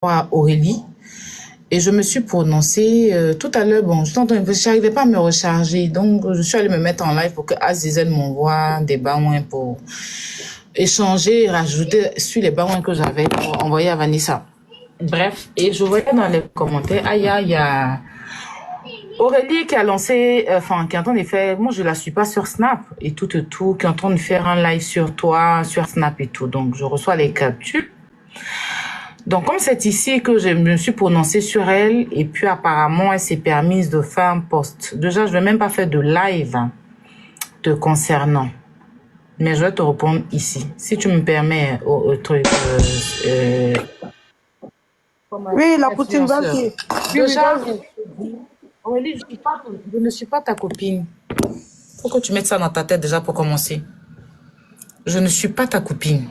à Aurélie. Et je me suis prononcée tout à l'heure. Bon, je n'arrivais pas à me recharger. Donc, je suis allée me mettre en live pour que Azizel m'envoie des baouins pour échanger, rajouter sur les baouins que j'avais envoyés à Vanessa. Bref, et je voyais dans les commentaires, il y a Aurélie qui a lancé, qui est en train de faire, moi je la suis pas sur Snap et tout, qui est en train de faire un live sur toi, sur Snap et tout. Donc, je reçois les captures. Donc, comme c'est ici que je me suis prononcée sur elle, et puis apparemment, elle s'est permise de faire un post. Déjà, je ne vais même pas faire de live te concernant. Mais je vais te répondre ici. Si tu me permets au truc... Oui, la poutine, vas-y. Déjà, Aurélie, je ne suis pas ta copine. Faut que tu mettes ça dans ta tête déjà pour commencer. Je ne suis pas ta copine.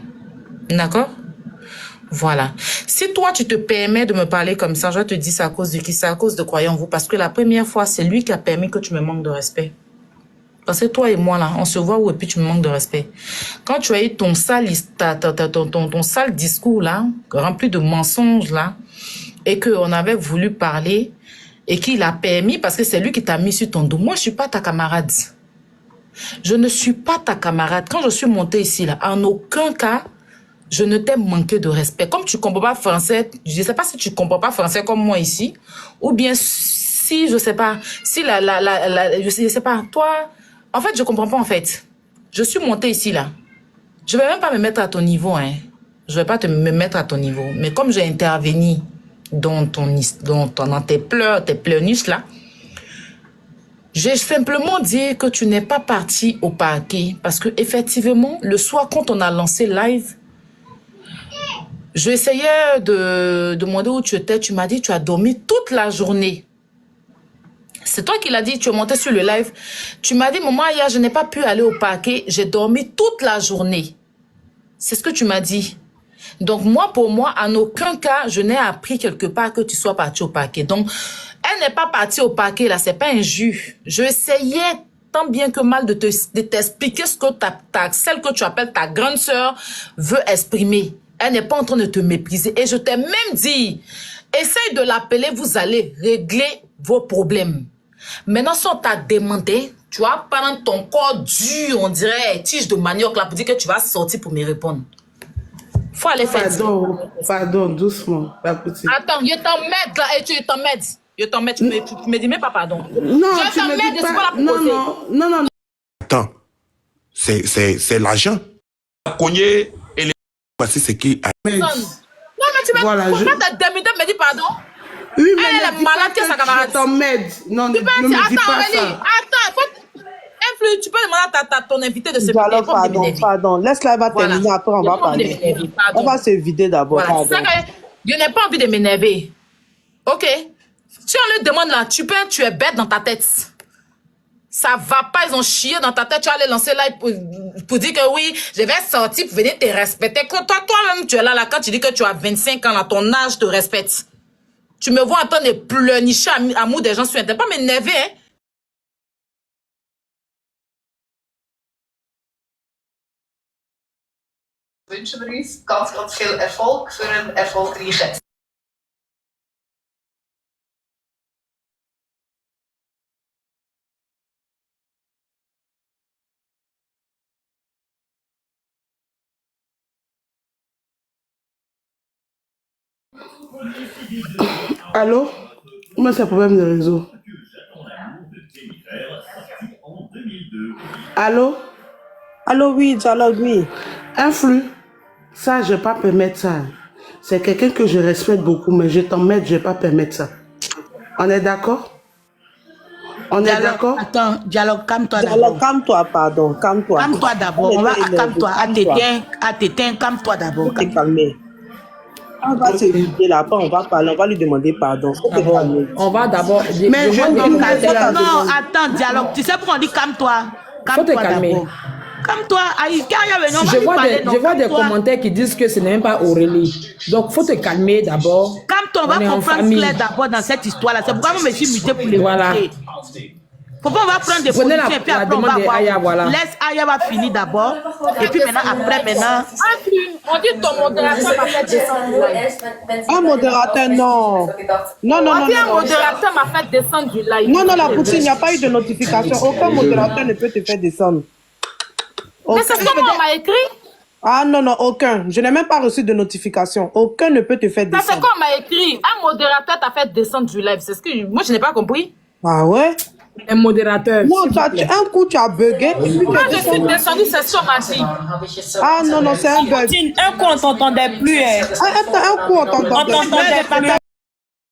D'accord? Voilà. Si toi, tu te permets de me parler comme ça, je vais te dire c'est à cause de qui? C'est à cause de Croyons-vous. Parce que la première fois, c'est lui qui a permis que tu me manques de respect. Parce que toi et moi, là, on se voit où et puis tu me manques de respect. Quand tu as eu ton sale discours, là, rempli de mensonges, là, et qu'on avait voulu parler, et qu'il a permis, parce que c'est lui qui t'a mis sur ton dos. Moi, je suis pas ta camarade. Je ne suis pas ta camarade. Quand je suis montée ici, là, en aucun cas, je ne t'ai manqué de respect. Comme tu comprends pas français, je sais pas si tu comprends pas français comme moi ici, ou bien si, je sais pas, si je sais pas, toi, en fait, je comprends pas, en fait. Je suis montée ici, là. Je vais même pas me mettre à ton niveau, hein. Je vais pas me mettre à ton niveau. Mais comme j'ai intervenu dans tes pleurniches, là, j'ai simplement dit que tu n'es pas parti au parquet. Parce que, effectivement, le soir, quand on a lancé live, je essayais de demander où tu étais. Tu m'as dit tu as dormi toute la journée. C'est toi qui l'as dit, tu es monté sur le live. Tu m'as dit, maman, hier, je n'ai pas pu aller au parquet. J'ai dormi toute la journée. C'est ce que tu m'as dit. Donc, moi, pour moi, en aucun cas, je n'ai appris quelque part que tu sois parti au parquet. Donc, elle n'est pas partie au parquet, là. C'est pas injuste. Je essayais tant bien que mal de t'expliquer ce que celle que tu appelles ta grande sœur veut exprimer. Elle n'est pas en train de te mépriser. Et je t'ai même dit, essaye de l'appeler, vous allez régler vos problèmes. Maintenant, si on t'a demandé, tu vas prendre ton corps dur, on dirait tige de manioc, là, pour dire que tu vas sortir pour me répondre. Faut aller faire ça. Pardon, doucement. Attends, je t'emmène là, et tu t'emmènes. Je t'emmène, tu me dis même pas pardon. Non, je t'emmène, je suis pas là pour non. Attends, c'est l'argent. Cogner et les... Voici ce qui... Non, mais tu me... Voilà, pourquoi t'as demandé de me dire pardon? Oui, mais elle est malade que sa camarade. Je t'emmène. Non, ne me dis pas ça. Attends, tu peux demander à ton invité de se parler. Pardon, laisse-la, elle va terminer, après on va parler. On va se vider d'abord. Voilà. Je n'ai pas envie de m'énerver. Ok? Si on lui demande là, tu es bête dans ta tête. Ça va pas, ils ont chié dans ta tête, tu vas aller lancer là pour dire que oui, je vais sortir pour venir te respecter. Toi-même, tu es là, quand tu dis que tu as 25 ans, là, ton âge te respecte. Tu me vois en train de pleurnicher à moi des gens sur Internet. Pas m'énerver, hein. Wünschen wir uns ganz, ganz viel Erfolg für einen erfolgreichen. Allô? Moi, c'est un problème de réseau. Allô? Allô, oui, dialogue, oui. Influx. Ça, je ne vais pas permettre ça. C'est quelqu'un que je respecte beaucoup, mais je t'emmène, je ne vais pas permettre ça. On est d'accord? On est d'accord? Attends, dialogue, calme-toi d'abord. Dialogue, calme-toi, pardon, calme-toi. Calme-toi d'abord, calme-toi, à t'éteindre, calme-toi d'abord. T'es calmé. On va se vider là, après on va parler, on va lui demander pardon. On va d'abord... Mais non, attends, dialogue, tu sais pourquoi on dit calme-toi? Calme-toi d'abord. Calme-toi, je vois des commentaires qui disent que ce n'est même pas Aurélie. Donc, il faut te calmer d'abord. Calme-toi, on va comprendre clair d'abord dans cette histoire-là. C'est pourquoi je me suis muté pour l'écouter. Voilà. Faut pas, on va prendre des Prenez positions et puis après on va voir. Aya, voilà. Laisse Aya va finir d'abord. Et puis maintenant, après. On dit ton modérateur m'a fait descendre du live. Un modérateur, non. Non, non, On non, dit un non. modérateur m'a fait descendre du live. Non, non, la poutine, il n'y a pas eu de notification. Aucun modérateur ne peut te faire descendre. Mais c'est Aucun. comment on m'a écrit? Ah non, non, aucun. Je n'ai même pas reçu de notification. Aucun ne peut te faire Ça c'est descendre. quoi on m'a écrit? Un modérateur t'a fait descendre du live. C'est ce que moi je n'ai pas compris. Ah ouais? Un modérateur. Non, un coup tu as bugué. Moi je suis descendu, c'est ce qu'on m'a dit. Ah non, non, c'est un bug. Un coup, on t'entendait plus. Un coup, on t'entendait.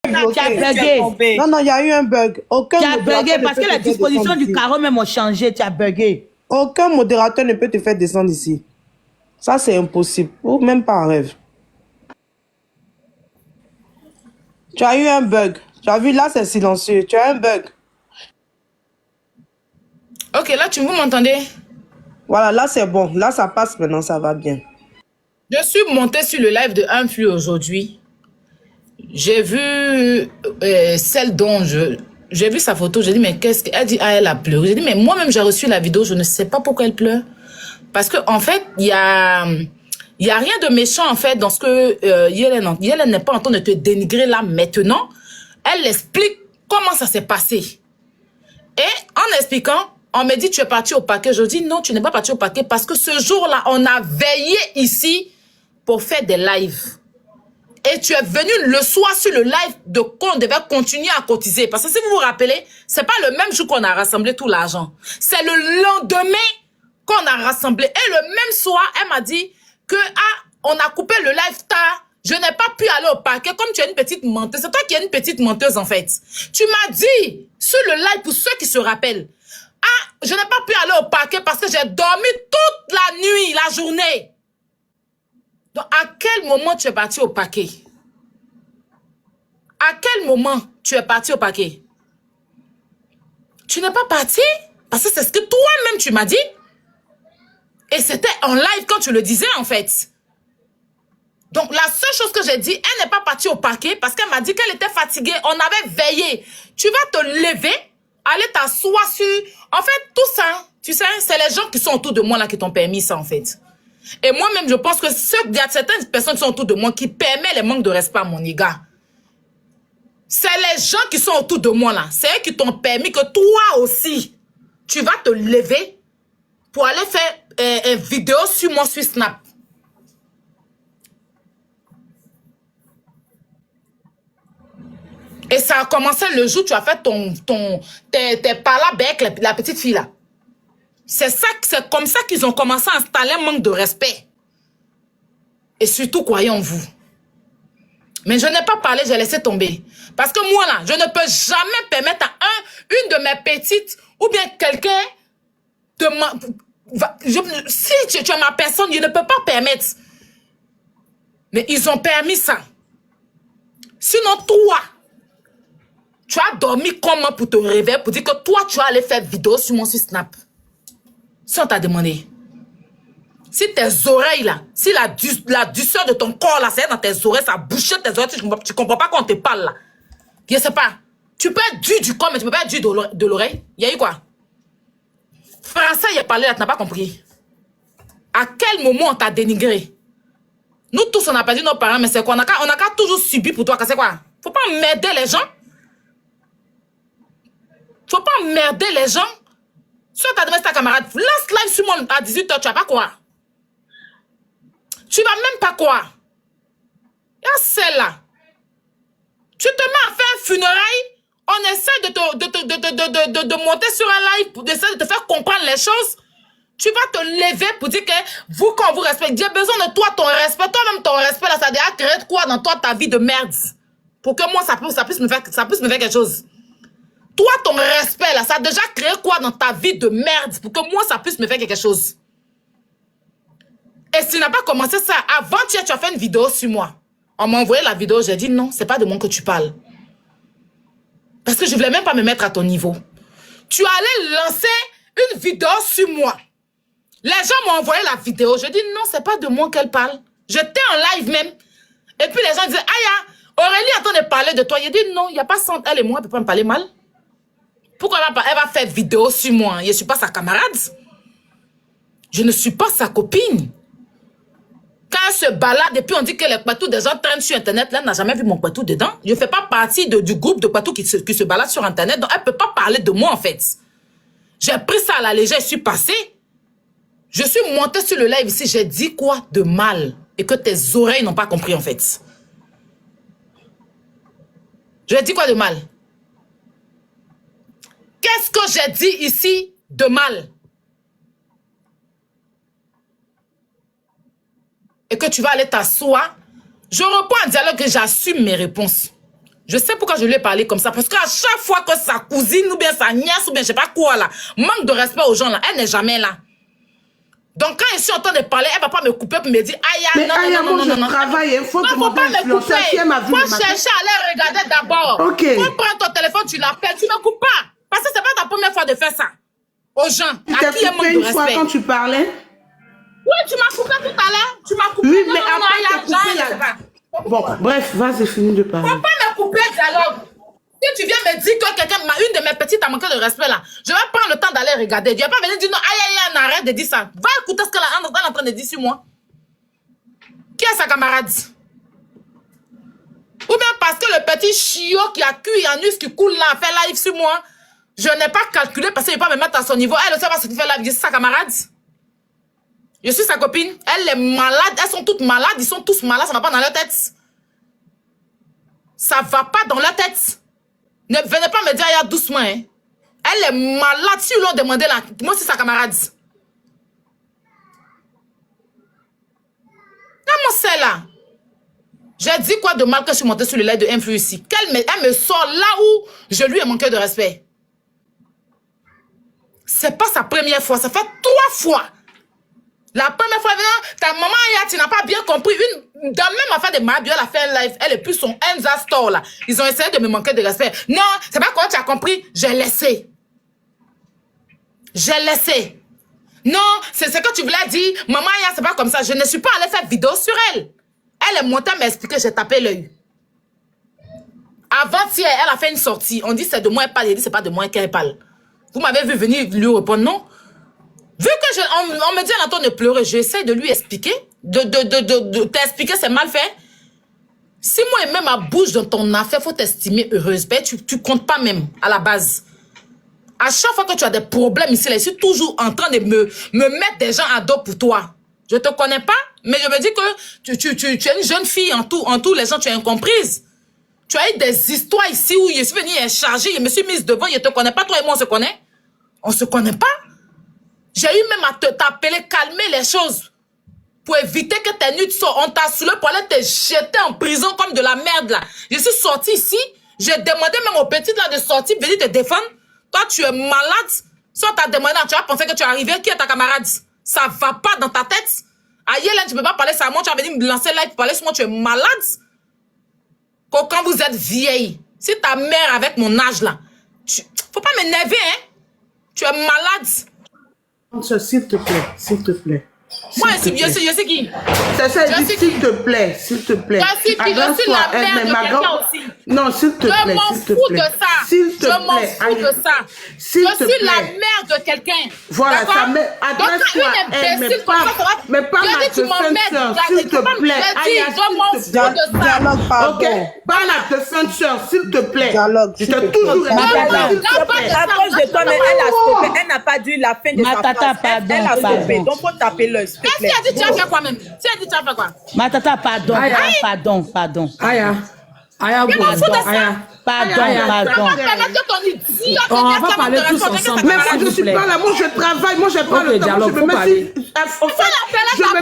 Tu as bugué. Non, non, il y a eu un bug. Aucun Tu as modérateur bugué ne parce peut que te les faire dispositions descendre du ici. carreau même ont changé. Tu as bugué. Aucun modérateur ne peut te faire descendre ici. Ça, c'est impossible. Ou même pas en rêve. Tu as eu un bug. Tu as vu, là, c'est silencieux. Tu as un bug. Ok, là vous m'entendez? Voilà, là, c'est bon. Là, ça passe maintenant, ça va bien. Je suis montée sur le live de Influx aujourd'hui. J'ai vu celle dont j'ai vu sa photo. J'ai dit, mais qu'est-ce qu'elle dit? Ah, elle a pleuré. J'ai dit, mais moi-même, j'ai reçu la vidéo. Je ne sais pas pourquoi elle pleure. Parce que en fait, il y a rien de méchant, en fait, dans ce que Yellen n'est pas en train de te dénigrer là maintenant. Elle explique comment ça s'est passé. Et en expliquant, on me dit, tu es parti au paquet. Je dis, non, tu n'es pas parti au paquet parce que ce jour-là, on a veillé ici pour faire des lives. Et tu es venu le soir sur le live de qu'on devait continuer à cotiser. Parce que si vous vous rappelez, c'est pas le même jour qu'on a rassemblé tout l'argent. C'est le lendemain qu'on a rassemblé. Et le même soir, elle m'a dit que, on a coupé le live tard. Je n'ai pas pu aller au parquet comme tu es une petite menteuse. C'est toi qui es une petite menteuse, en fait. Tu m'as dit, sur le live, pour ceux qui se rappellent, je n'ai pas pu aller au parquet parce que j'ai dormi toute la nuit, la journée. Donc, à quel moment tu es parti au parquet? À quel moment tu es parti au parquet? Tu n'es pas parti? Parce que c'est ce que toi-même tu m'as dit. Et c'était en live quand tu le disais, en fait. Donc, la seule chose que j'ai dit, elle n'est pas partie au parquet parce qu'elle m'a dit qu'elle était fatiguée. On avait veillé. Tu vas te lever, aller t'asseoir sur... En fait, tout ça, tu sais, c'est les gens qui sont autour de moi là qui t'ont permis ça, en fait. Et moi-même, je pense que il y a certaines personnes qui sont autour de moi qui permettent les manques de respect à mon égard. C'est les gens qui sont autour de moi là. C'est eux qui t'ont permis que toi aussi, tu vas te lever pour aller faire une vidéo sur moi sur Snap. Et ça a commencé le jour où tu as fait tes palabres avec la petite fille là. C'est comme ça qu'ils ont commencé à installer un manque de respect. Et surtout, croyez en vous. Mais je n'ai pas parlé, j'ai laissé tomber. Parce que moi là, je ne peux jamais permettre à une de mes petites ou bien quelqu'un de si tu es ma personne, je ne peux pas permettre. Mais ils ont permis ça. Sinon, toi, tu as dormi comment pour te réveiller, pour dire que toi, tu vas aller faire vidéo sur mon Snap. Si on t'a demandé. Si tes oreilles là, si la douceur de ton corps là, c'est dans tes oreilles, ça bouche tes oreilles, tu comprends pas quand on te parle là. Je sais pas. Tu peux être du corps, mais tu peux pas être de l'oreille. Il y a eu quoi? Français, il a parlé là, tu n'as pas compris. À quel moment on t'a dénigré? Nous tous, on n'a pas dit nos parents, mais c'est quoi? On a qu'à toujours subi pour toi, c'est quoi? Faut pas emmerder les gens. Faut pas emmerder les gens. Si tu as demandé ta camarade, lance live sur moi à 18h, tu vas pas croire. Tu vas même pas croire. Il y a celle-là. Tu te mets à faire un funérail, on essaie de monter sur un live pour essayer de te faire comprendre les choses. Tu vas te lever pour dire que vous, quand vous respectez, j'ai besoin de toi, ton respect. Toi-même, ton respect, là, ça a déjà créé quoi dans toi, ta vie de merde? Pour que moi, ça puisse me faire quelque chose. Toi, ton respect, là, ça a déjà créé quoi dans ta vie de merde? Pour que moi, ça puisse me faire quelque chose. Et si tu n'as pas commencé ça, avant-hier, tu as fait une vidéo sur moi. On m'a envoyé la vidéo, j'ai dit non, c'est pas de moi que tu parles. Parce que je voulais même pas me mettre à ton niveau. Tu allais lancer une vidéo sur moi. Les gens m'ont envoyé la vidéo. Je dis non, c'est pas de moi qu'elle parle. J'étais en live même. Et puis les gens disaient, Aya, Aurélie est en train de parler de toi. Il dit non, il n'y a pas sans elle et moi, elle ne peut pas me parler mal. Pourquoi elle va faire vidéo sur moi? Je ne suis pas sa camarade. Je ne suis pas sa copine. Quand elle se balade et puis on dit que les patous des gens traînent sur Internet, là, elle n'a jamais vu mon patou dedans. Je ne fais pas partie du groupe de patous qui se balade sur Internet, donc elle ne peut pas parler de moi en fait. J'ai pris ça à la légère, je suis passée. Je suis montée sur le live ici, j'ai dit quoi de mal et que tes oreilles n'ont pas compris en fait. J'ai dit quoi de mal? Qu'est-ce que j'ai dit ici de mal? Et que tu vas aller t'asseoir, je reprends un dialogue et j'assume mes réponses. Je sais pourquoi je lui ai parlé comme ça. Parce qu'à chaque fois que sa cousine ou bien sa nièce ou bien je sais pas quoi là, manque de respect aux gens là, elle n'est jamais là. Donc quand je suis en train de parler, elle va pas me couper pour me dire Aya, mais non, Aya, non, moi, non, non, je travaille, il faut non, que mon pas me couper. Faut chercher à aller regarder d'abord. Ok. Faut prendre ton téléphone, tu l'appelles, tu ne coupes pas. Parce que c'est pas ta première fois de faire ça. Aux gens, à qui elle manque de une fois respect. quand tu parlais? Oui, tu m'as coupé tout à l'heure. Tu m'as coupé. Oui, non, mais non, non, après, Aya, t'as coupé je sais pas. Bon, bref, vas-y, finis de parler. Faut pas me couper le dialogue. Si tu viens me dire que quelqu'un, une de mes petites a manqué de respect là, je vais prendre le temps d'aller regarder. Je vais pas venir dire non, aïe, arrête de dire ça. Va écouter ce qu'elle est en train de dire sur moi. Qui est sa camarade? Ou bien parce que le petit chiot qui a cuit en us qui coule là, a fait live sur moi, je n'ai pas calculé parce qu'il ne peut pas me mettre à son niveau. Elle ne sait pas ce qu'il fait live. Je suis sa camarade. Je suis sa copine. Elle est malade. Elles sont toutes malades. Ils sont tous malades. Ça ne va pas dans leur tête. Ça ne va pas dans leur tête. Ne venez pas me dire Aya doucement. Hein. Elle est malade. Si ils l'ont demandé là, moi c'est sa camarade. Comment c'est là? J'ai dit quoi de mal que je suis montée sur le live de Influ ici? Elle me sort là où je lui ai manqué de respect. C'est pas sa première fois. Ça fait 3 fois. La première fois, ta maman, tu n'as pas bien compris. Dans la même affaire de Mabio, elle a fait un live. Elle est plus son Enza Store là. Ils ont essayé de me manquer de respect. Non, c'est pas quand tu as compris. J'ai laissé. J'ai laissé. Non, c'est ce que tu voulais dire. Maman, c'est pas comme ça. Je ne suis pas allée faire vidéo sur elle. Elle est montée à m'expliquer. J'ai tapé l'œil. Avant-hier, elle a fait une sortie. On dit c'est de moi qu'elle parle. Elle dit c'est pas de moi qu'elle parle. Vous m'avez vu venir lui répondre non? Vu que on me dit à l'entendre de pleurer, j'essaie de lui expliquer, de t'expliquer c'est mal fait. Si moi je mets ma bouche dans ton affaire, il faut t'estimer heureuse. Ben, tu comptes pas même à la base. À chaque fois que tu as des problèmes ici, là, je suis toujours en train de me mettre des gens à dos pour toi. Je te connais pas, mais je me dis que tu es une jeune fille en tout les gens, tu es incomprise. Tu as eu des histoires ici où je suis venue charger, je me suis mise devant, je te connais pas, toi et moi on se connaît. On se connaît pas. J'ai eu même à t'appeler, calmer les choses. Pour éviter que tes nuits soient. On t'a saoulé pour aller te jeter en prison comme de la merde là. Je suis sortie ici. J'ai demandé même aux petites là de sortir, venir te défendre. Toi, tu es malade. Si on t'a demandé, tu vas penser que tu es arrivé. Qui est ta camarade? Ça va pas dans ta tête. Aïe, là, tu peux pas parler ça à moi. Tu vas venir me lancer là et parler sur moi. Tu es malade. Quand vous êtes vieille. Si ta mère avec mon âge là. Faut pas m'énerver, hein. Tu es malade. S'il te plaît, s'il te plaît. Moi, je sais qui. C'est ça, dit s'il te plaît, s'il te plaît. Je suis la mère de quelqu'un aussi. Non, s'il te plaît, je m'en fous de ça. S'il te plaît. Je m'en fous de ça. Je suis la mère de quelqu'un. Voilà, ça met. Adresse-toi, mais pas ma te soeur, s'il te plaît. Je m'en fous de ça. Ok, pas ma te soeur, s'il te plaît. Dialogue. Je t'ai toujours répété. Elle n'a pas dit la fin de sa phrase. Elle a stoppé. Donc, faut taper l'œil. Qu'est-ce qu'elle a dit? Tu as fait quoi même? Tu as dit tu as fait quoi? Matata, pardon. Aya, pardon. On va parler tous ensemble. Mais moi, je suis pas là. Moi, je travaille. Moi, je prends le temps. Dialogue, Je me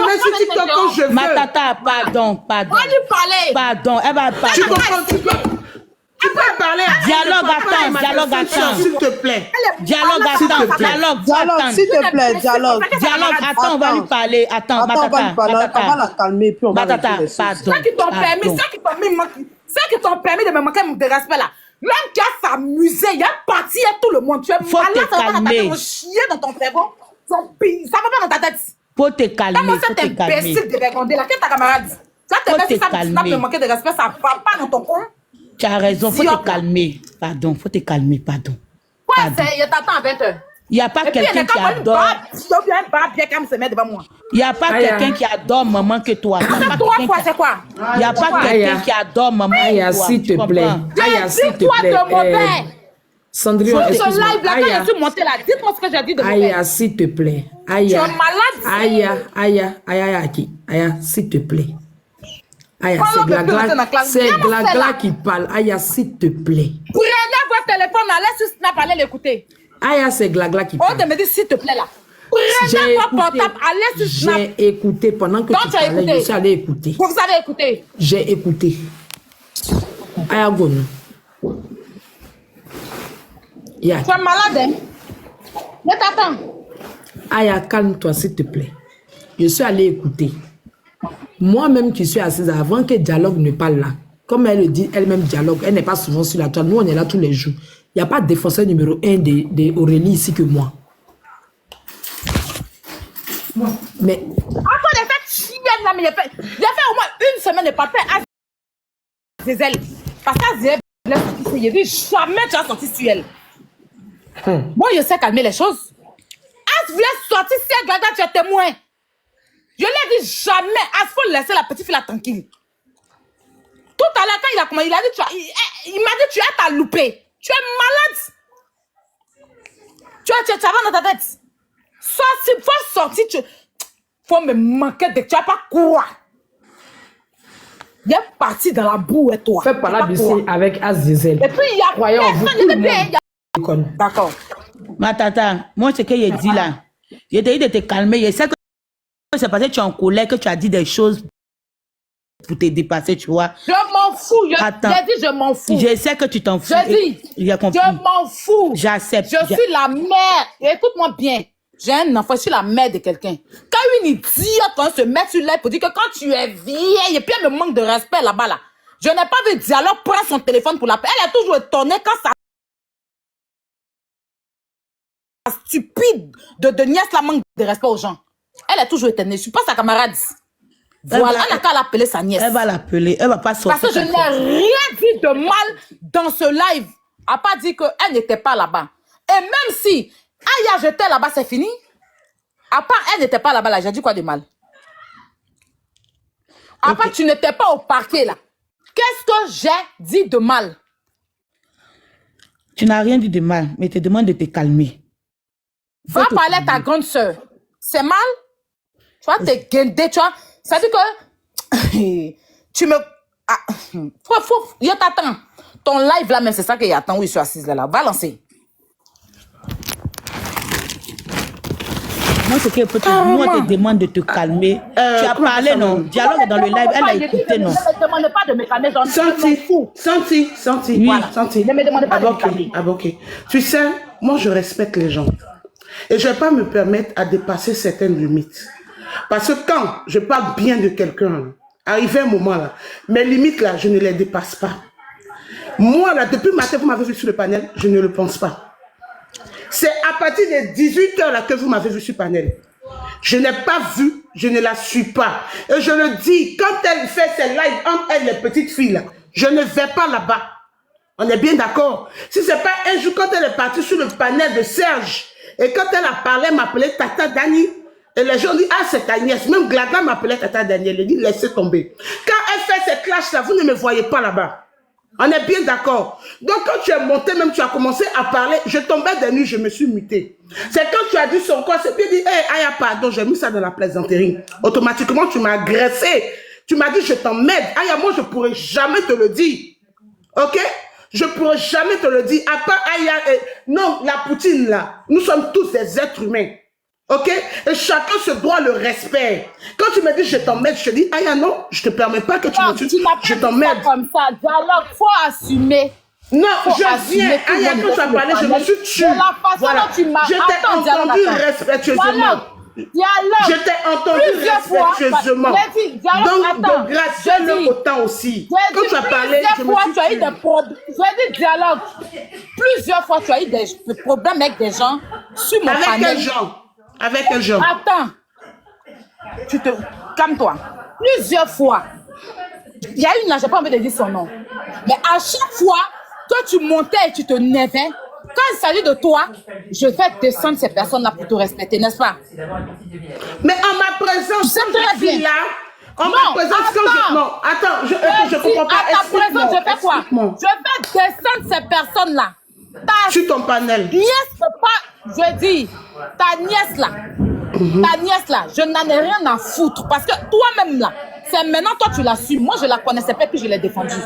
mets sur TikTok quand je veux. Matata, pardon. On va lui parler. Pardon, elle va parler. Tu comprends? Tu peux parler. Dialogue, attends. S'il te plaît. Dialogue, S'il te plaît, dialogue. Attends, on va lui parler. Attends, on va la calmer, puis on va Matata, lui dire pardon. Ceux qui t'ont permis de me manquer de respect là. Même qui a s'amusé, il y a parti à tout le monde. Tu es malade, ça va dans ta tête, chier dans ton cerveau. Ça va pas dans ta tête. Faut te calmer, Comment cet imbécile de regarder là? Quelle est ta camarade? Ça te fait si ça me manquer de respect, ça va pas dans ton coin. Tu as raison, faut te calmer. Pardon, faut te calmer, pardon. Pardon. Il t'attend à 20h. Il n'y a pas quelqu'un qui adore. Il n'y a pas quelqu'un qui adore maman que toi. C'est quoi? Il n'y a pas quelqu'un qui adore maman Aya, que toi. s'il te plaît. Aya, s'il te plaît. Cendrillon, Ce excuse-moi. live là, quand je suis montée là, dites-moi ce que j'ai dit de mauvais. Aya, s'il te plaît. Tu Aya. es malade. Aya, s'il te plaît. Aya, Comment c'est on peut plus rester dans la Glagla. classe? C'est Viens me faire Glagla là. qui parle. Aya, s'il te plaît. Prenez votre téléphone, allez sur Snap, allez l'écouter. Aya, c'est Glagla qui On parle. te me dit s'il te plaît là. J'ai Prenez votre écouté. portable, allez sur Snap. J'ai écouté pendant que Donc, tu tu as parlais. écouté. Je suis allé écouter. Vous avez écouté. J'ai écouté. Aya, Gono. Ya. Tu es malade, hein? Je t'attends. Aya, calme-toi, s'il te plaît. Je suis allée écouter. Moi-même qui suis assise avant que Dialogue ne parle là, comme elle le dit elle-même, Dialogue, elle n'est pas souvent sur la toile. Nous, on est là tous les jours. Il n'y a pas de défenseur numéro 1 d'Aurélie ici que moi. Mais Après les fêtes chiennes là, mais j'ai fait au moins une semaine de papier à Zézel. Parce qu'à Zézel, j'ai dit jamais tu as sorti sur elle. Moi, je sais calmer les choses. As voulait sortir si elle Glagla, tu es témoin. Je l'ai dit jamais. As faut laisser la petite fille là tranquille. Tout à l'heure, quand il a commencé, il a dit, il m'a dit, tu as ta loupé. Tu es malade. Tu as dans ta tête. S'il faut sortir, faut me manquer de... Tu vas pas courir. Il est parti dans la boue et toi. fais pas la BC avec Azizel. Et puis, il y a... Croyons vous, tout le monde. D'accord. Ma tata, moi, ce que j'ai dit là, j'ai dit de te calmer. Je sais que c'est parce que tu es en colère que tu as dit des choses pour te dépasser, tu vois. Je m'en fous. Attends. J'ai dit, je m'en fous. Je sais que tu t'en fous. Je dis, J'ai compris. je m'en fous. J'accepte. Je suis la mère. Et écoute-moi bien. J'ai un enfant, je suis la mère de quelqu'un. Quand une idiote va se mettre sur l'air pour dire que quand tu es vieille, et puis elle me manque de respect là-bas, là. Je n'ai pas vu Dialogue prendre son téléphone pour l'appeler. Elle est toujours étonnée quand ça stupide de nièce la manque de respect aux gens. Elle est toujours étonnée. Je suis pas sa camarade. Voilà, elle a qu'à l'appeler sa nièce. Elle va l'appeler. Elle va pas sortir. Parce que je n'ai rien dit de mal dans ce live. À part dire qu'elle n'était pas là-bas. Et même si Aya j'étais là-bas, c'est fini. À part elle n'était pas là-bas, là, j'ai dit quoi de mal? À part tu n'étais pas au parquet là. Qu'est-ce que j'ai dit de mal? Tu n'as rien dit de mal, mais te demande de te calmer. Va parler à ta grande soeur. C'est mal? Tu vas te guinder, tu vois. Ça veut dire que tu me... Ah, je t'attends. Ton live là, même c'est ça qu'il attend où je suis assise là. Va lancer. Moi, ce que moi, te demande de te calmer. Tu as parlé, non? Dialogue dans le live, elle a écouté, non? Ne me demande pas de me calmer. Senti. Voilà. Oui, senti. Ne me demandez pas de me ok. calmer. Ah, ok. Tu sais, moi, je respecte les gens. Et je ne vais pas me permettre à dépasser certaines limites. Parce que quand je parle bien de quelqu'un, arrivé un moment là, mes limites là, je ne les dépasse pas. Moi là, depuis matin, vous m'avez vu sur le panel, je ne le pense pas. C'est à partir de 18h là que vous m'avez vu sur le panel. Je n'ai pas vu, je ne la suis pas. Et je le dis, quand elle fait ses lives entre elle, les petites filles là, je ne vais pas là-bas. On est bien d'accord. Si c'est pas un jour quand elle est partie sur le panel de Serge, et quand elle a parlé, elle m'appelait Tata Dani. Et les gens disent, ah, c'est ta nièce. Même Glagla m'appelait Tata Daniel. Elle dit, laissez tomber. Quand elle fait ces clashs-là, vous ne me voyez pas là-bas. On est bien d'accord. Donc, quand tu es monté, même tu as commencé à parler, je tombais des nuits, je me suis muté. C'est quand tu as dit son corps, c'est puis dit, hey, Aya, pardon, j'ai mis ça dans la plaisanterie. Automatiquement, tu m'as agressé. Tu m'as dit, je t'emmène. Aya, moi, je ne pourrais jamais te le dire. Ok? Je ne pourrais jamais te le dire. À part Aya, non, la poutine là, nous sommes tous des êtres humains. Ok? Et chacun se doit le respect. Quand tu me dis je t'emmène, je te dis, Aya, non, je ne te permets pas que tu me tues. Je t'emmène. Comme ça, Dialogue, faut assumer. Non, je viens. Aya, quand tu as parlé, je me suis tué. Voilà. Je t'ai entendu respectueusement. Dialogue. Je t'ai entendu respectueusement. Donc, de grâce, le autant aussi. Quand tu as parlé, je me suis tué. Je dis Dialogue. Plusieurs fois, tu as eu des problèmes avec des gens sur mon panel. Avec quel genre? Avec quel genre? Attends. Calme-toi. Plusieurs fois. Il y a une là, j'ai pas envie de dire son nom. Mais à chaque fois que tu montais et tu te nevais, quand il s'agit de toi, je vais descendre ces personnes-là pour te respecter, n'est-ce pas? Mais en ma présence, C'est quand très je suis bien. là, en Non, ma présence, quand je... attends. Non, attends, je comprends pas. À ta présence, je fais quoi? Explique-moi. Je vais descendre ces personnes-là. Ta Sur ton panel. nièce peut pas, je dis, ta nièce là, je n'en ai rien à foutre. Parce que toi-même là, c'est maintenant toi tu l'as su. Moi je la connaissais pas puis je l'ai défendue.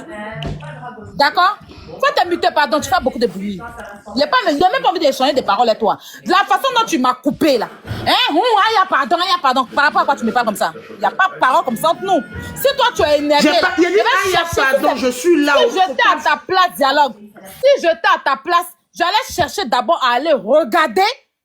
D'accord? Faut te muter, pardon, tu fais beaucoup de bruit. Il n'y a même pas envie d'échanger des paroles avec toi. De la façon dont tu m'as coupé là. Hein? Pardon. Par rapport à quoi tu me parles comme ça? Il n'y a pas de parole comme ça entre nous. Si toi tu es énervé. J'ai pas dit, pardon, je suis là. Si j'étais à ta place, dialogue. Si j'étais à ta place, j'allais chercher d'abord à aller regarder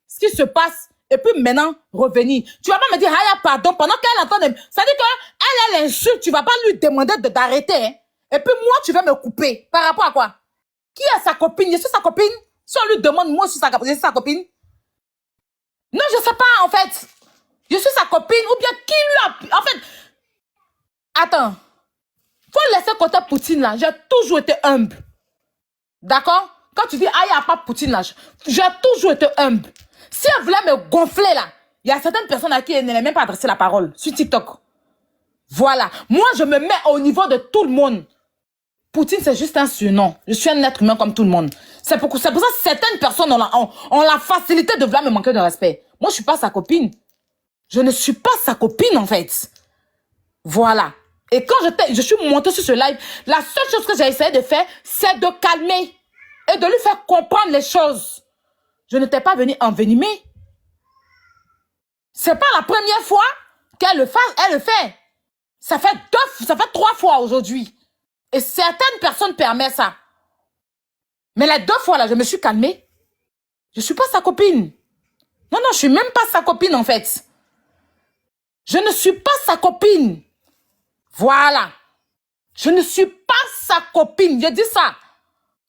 ce qui se passe et puis maintenant revenir. Tu vas pas me dire, pardon, pendant qu'elle entend. Ça dit qu'elle, elle insulte, tu vas pas lui demander d'arrêter. Hein? Et puis moi, tu vas me couper. Par rapport à quoi? Qui est sa copine? Je suis sa copine? Si on lui demande, moi, je suis sa copine? Non, je sais pas, en fait. Je suis sa copine ou bien qui lui a... En fait, attends. Faut laisser côté Poutine, là. J'ai toujours été humble. D'accord? Quand tu dis, il n'y a pas Poutine, là, j'ai toujours été humble. Si elle voulait me gonfler, là, il y a certaines personnes à qui elle n'a même pas adressé la parole sur TikTok. Voilà. Moi, je me mets au niveau de tout le monde. Poutine, c'est juste un surnom. Je suis un être humain comme tout le monde. C'est pour ça que certaines personnes ont la facilité de vouloir me manquer de respect. Moi, je suis pas sa copine. Je ne suis pas sa copine, en fait. Voilà. Et quand je suis montée sur ce live, la seule chose que j'ai essayé de faire, c'est de calmer et de lui faire comprendre les choses. Je n'étais pas venue envenimer. C'est pas la première fois qu'elle le fait. Ça fait 3 fois aujourd'hui. Et certaines personnes permettent ça. Mais les 2 fois là, je me suis calmée. Je suis pas sa copine. Non, je suis même pas sa copine en fait. Je ne suis pas sa copine. Voilà. Je ne suis pas sa copine. Je dis ça.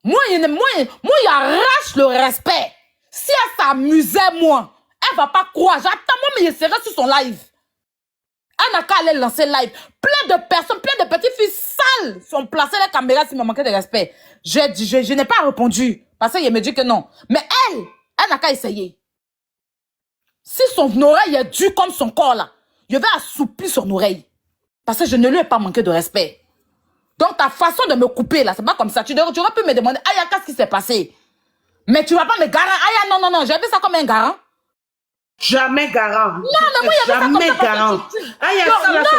Moi, il arrache le respect. Si elle s'amusait, moi, elle va pas croire. J'attends, moi, mais je serai sur son live. Elle n'a qu'à aller lancer live. Plein de personnes, plein de petites filles sales sont placées la caméra s'il me manquait de respect. Je n'ai pas répondu. Parce qu'elle me dit que non. Mais elle n'a qu'à essayer. Si son oreille est dure comme son corps là, je vais assouplir son oreille. Parce que je ne lui ai pas manqué de respect. Donc ta façon de me couper là, c'est pas comme ça. Tu aurais pu me demander, qu'est-ce qui s'est passé? Mais tu vas pas me garantir. Non, j'ai vu ça comme un garant. Jamais garant. Non, mais moi, il y avait ça comme ça. Jamais garant.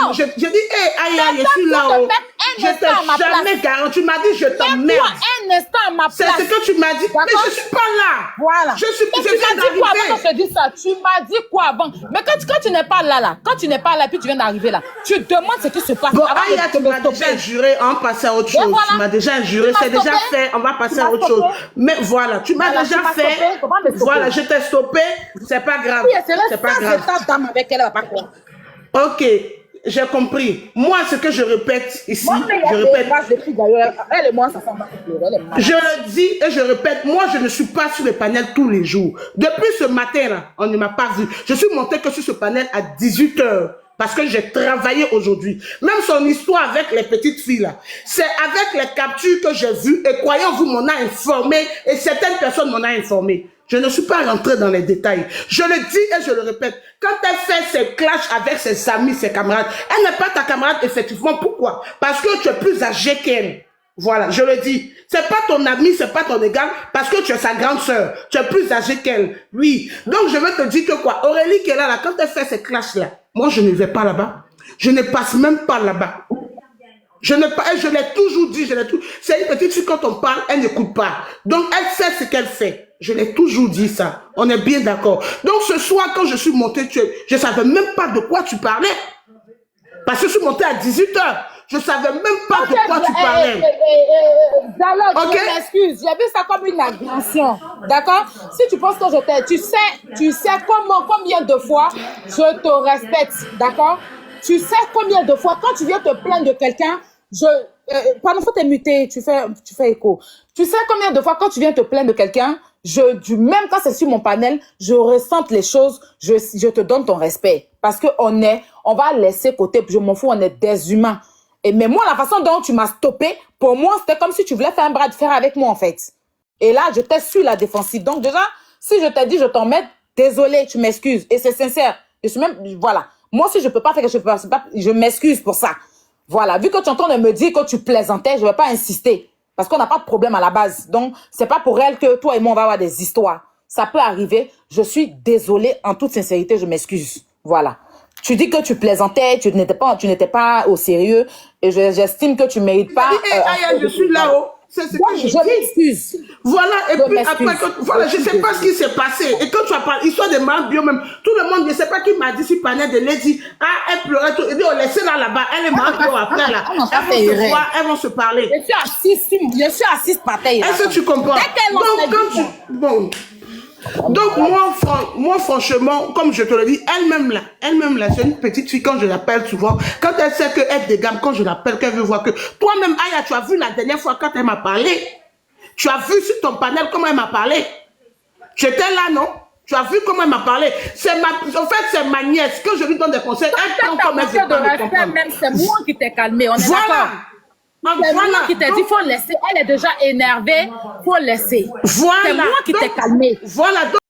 Non. Je dis, je suis là-haut. Je t'ai jamais garant. Tu m'as dit, je t'emmerde. Mets-toi un instant à ma place. C'est ce que tu m'as dit. Mais je suis pas là. Voilà. Je tu m'as dit quoi avant que je te dise ça? Tu m'as dit quoi avant? Mais quand tu n'es pas là, quand tu n'es pas là, puis tu viens d'arriver là, tu demandes ce qui se passe. Bon, tu m'as déjà juré, on va passer à autre chose. Voilà. Tu m'as déjà juré, c'est déjà fait, on va passer à autre chose. Mais voilà, tu m'as déjà fait. Voilà, je t'ai stoppé, c'est pas grave. C'est pas grave. Avec elle, elle va pas croire. Ok, j'ai compris. Moi, ce que je répète ici, je répète. Elle et moi, ça s'en va. Je le dis et je répète, moi, je ne suis pas sur le panel tous les jours. Depuis ce matin-là, on ne m'a pas vu. Je suis montée que sur ce panel à 18 h. Parce que j'ai travaillé aujourd'hui. Même son histoire avec les petites filles là, c'est avec les captures que j'ai vues et croyez-vous, m'en a informé et certaines personnes m'en ont informé. Je ne suis pas rentrée dans les détails. Je le dis et je le répète. Quand elle fait ses clashs avec ses amis, ses camarades, elle n'est pas ta camarade effectivement. Pourquoi? Parce que tu es plus âgée qu'elle. Voilà, je le dis. C'est pas ton ami, c'est pas ton égal, parce que tu es sa grande sœur. Tu es plus âgée qu'elle. Oui. Donc, je vais te dire que quoi? Aurélie qui est là, quand elle fait ces clashs-là, moi, je ne vais pas là-bas. Je ne passe même pas là-bas. Je l'ai toujours dit, c'est une petite fille, quand on parle, elle n'écoute pas. Donc, elle sait ce qu'elle fait. Je l'ai toujours dit ça. On est bien d'accord. Donc, ce soir, quand je suis montée, je ne savais même pas de quoi tu parlais. Parce que je suis montée à 18 h. Je ne savais même pas de quoi tu parlais. Dialogue, je m'excuse. J'ai vu ça comme une agression. D'accord? Si tu penses que je t'ai... Tu sais combien de fois je te respecte. D'accord? Tu sais combien de fois, quand tu viens te plaindre de quelqu'un, pardon, faut te muter, tu fais écho. Tu sais combien de fois, quand tu viens te plaindre de quelqu'un, même quand c'est sur mon panel, je ressente les choses, je te donne ton respect. Parce que on va laisser côté, je m'en fous, on est des humains. Mais moi, la façon dont tu m'as stoppé, pour moi, c'était comme si tu voulais faire un bras de fer avec moi, en fait. Et là, je t'ai su la défensive. Donc déjà, si je t'ai dit, je t'emmène, désolé, tu m'excuses. Et c'est sincère. Je suis même, voilà. Moi, si je peux pas faire quelque chose, je m'excuse pour ça. Voilà. Vu que tu es en train de me dire que tu plaisantais, je vais pas insister. Parce qu'on n'a pas de problème à la base. Donc, c'est pas pour elle que toi et moi, on va avoir des histoires. Ça peut arriver. Je suis désolée. En toute sincérité, je m'excuse. Voilà. Tu dis que tu plaisantais, tu n'étais pas au sérieux. Et j'estime que tu mérites pas. Aya, je suis là-haut. C'est ce que je dis. m'excuse. Voilà, et Je puis m'excuse. après, voilà, je ne sais pas ce qui s'est passé. Et quand tu as parlé, histoire de Mme Bio même, tout le monde, je ne sais pas qui m'a dit, si Panel de Lady, ah, elle pleurait, tout. Et dit, on laissait là-bas, elle est Mme Bio après, là. On n'a pas fait Elles vont se erreur. voir, elles vont se parler. Je suis assise par terre. Est-ce que tu comprends? Dès qu'elle lance Donc, la quand tu... Bon. Donc, moi, franchement, comme je te le dis, elle-même là, c'est une petite fille, quand je l'appelle souvent, quand elle sait qu'elle dégamme, quand je l'appelle, qu'elle veut voir que... Toi-même, Aya, tu as vu la dernière fois quand elle m'a parlé. Tu as vu sur ton panel comment elle m'a parlé. J'étais là, non? Tu as vu comment elle m'a parlé. En fait, c'est ma nièce. Quand je lui donne des conseils, elle prend comme elle veut pas me comprendre. Même c'est moi qui t'ai calmé. On est Voilà. d'accord. C'est moi qui t'ai dit, faut laisser. Elle est déjà énervée, faut laisser. Voilà. C'est moi qui t'ai Donc, calmé. Voilà.